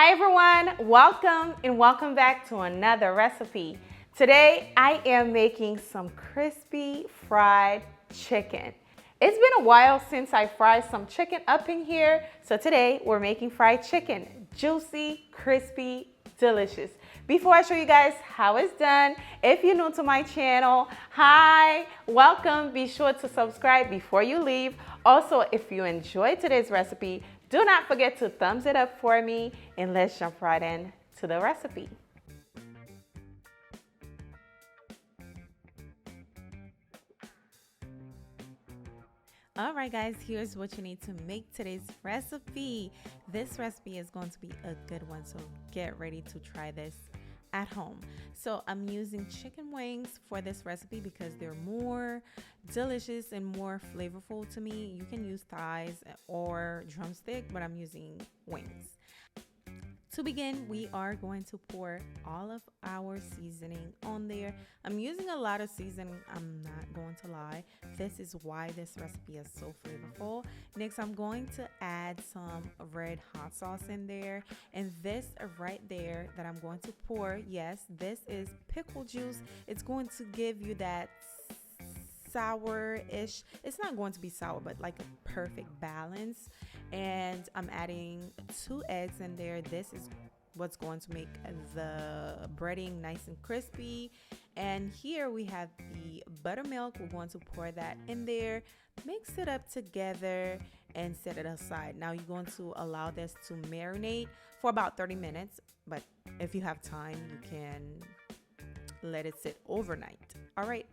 Hi everyone, welcome and welcome back to another recipe. Today I am making some crispy fried chicken. It's been a while since I fried some chicken up in here, so today we're making fried chicken. Juicy, crispy, delicious. Before I show you guys how it's done, if you're new to my channel, hi, welcome. Be sure to subscribe before you leave. Also, if you enjoyed today's recipe, do not forget to thumbs it up for me, and let's jump right in to the recipe. All right, guys, here's what you need to make today's recipe. This recipe is going to be a good one, so get ready to try this at home. So I'm using chicken wings for this recipe because they're more delicious and more flavorful to me. You can use thighs or drumstick, but I'm using wings. To begin, we are going to pour all of our seasoning on there. I'm using a lot of seasoning, I'm not going to lie. This is why this recipe is so flavorful. Next, I'm going to add some red hot sauce in there. And this right there that I'm going to pour, yes, this is pickle juice. It's going to give you that sour-ish. It's not going to be sour, but like a perfect balance. And I'm adding 2 eggs in there. This is what's going to make the breading nice and crispy. And here we have the buttermilk. We're going to pour that in there, mix it up together, and set it aside. Now you're going to allow this to marinate for about 30 minutes, but if you have time, you can let it sit overnight. All right.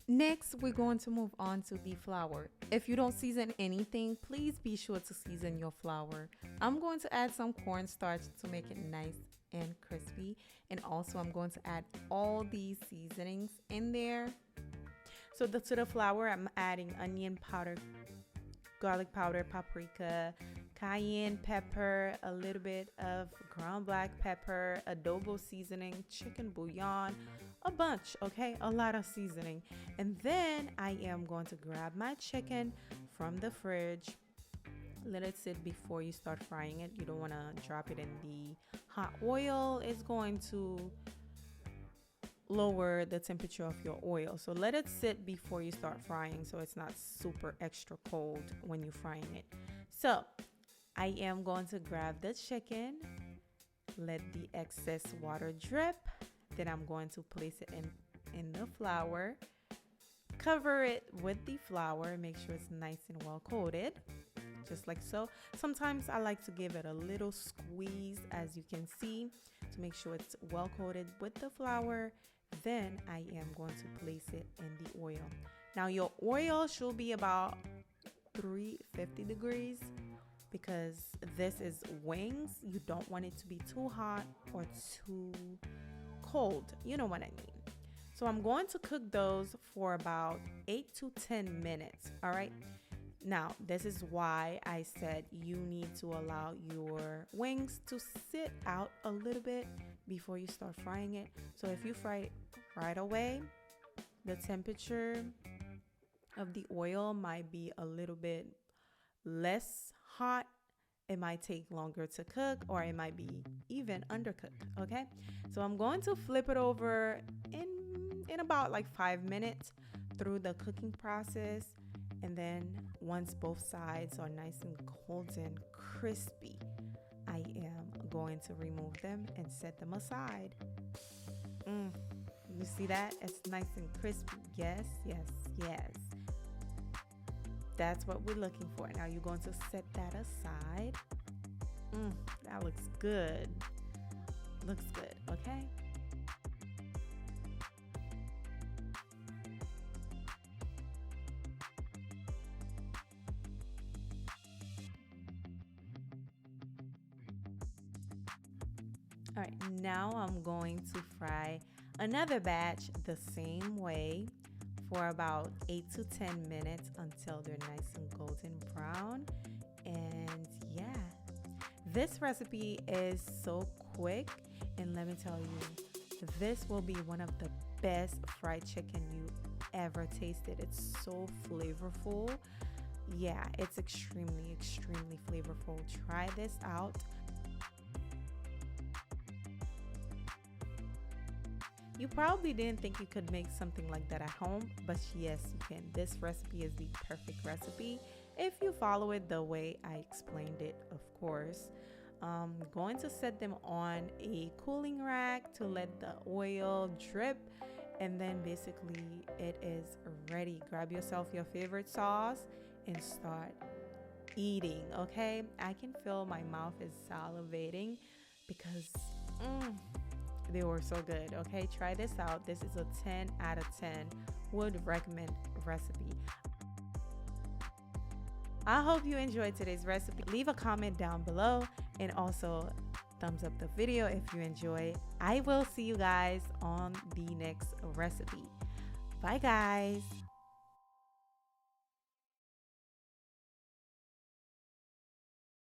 Next, we're going to move on to the flour. If you don't season anything, please be sure to season your flour. I'm going to add some cornstarch to make it nice and crispy. And also, I'm going to add all these seasonings in there. So to the flour, I'm adding onion powder, garlic powder, paprika, cayenne pepper, a little bit of ground black pepper, adobo seasoning, chicken bouillon, a bunch, okay? A lot of seasoning. And then I am going to grab my chicken from the fridge. Let it sit before you start frying it. You don't want to drop it in the hot oil. It's going to lower the temperature of your oil. So let it sit before you start frying so it's not super extra cold when you're frying it. So I am going to grab the chicken, let the excess water drip. Then I'm going to place it in the flour, cover it with the flour, make sure it's nice and well coated, just like so. Sometimes I like to give it a little squeeze, as you can see, to make sure it's well coated with the flour. Then I am going to place it in the oil. Now your oil should be about 350 degrees because this is wings. You don't want it to be too hot or too cold. You know what I mean. So I'm going to cook those for about 8 to 10 minutes. All right. Now, this is why I said you need to allow your wings to sit out a little bit before you start frying it. So if you fry it right away, the temperature of the oil might be a little bit less hot. It might take longer to cook, or it might be even undercooked. Okay, so I'm going to flip it over in about like 5 minutes through the cooking process. And then once both sides are nice and golden crispy, I am going to remove them and set them aside. You see that? It's nice and crispy. Yes, yes, yes. That's what we're looking for. Now you're going to set that aside. That looks good. Looks good, okay? All right, now I'm going to fry another batch the same way for about 8 to 10 minutes until they're nice and golden brown. And yeah, this recipe is so quick, and let me tell you, this will be one of the best fried chicken you ever tasted. It's so flavorful. Yeah, it's extremely flavorful. Try this out. You probably didn't think you could make something like that at home, but yes, you can. This recipe is the perfect recipe if you follow it the way I explained it, of course. Going to set them on a cooling rack to let the oil drip, and then basically it is ready. Grab yourself your favorite sauce and start eating. Okay, I can feel my mouth is salivating because they were so good. Okay, try this out. This is a 10 out of 10 would recommend recipe. I hope you enjoyed today's recipe. Leave a comment down below and also thumbs up the video if you enjoy. I will see you guys on the next recipe. Bye guys.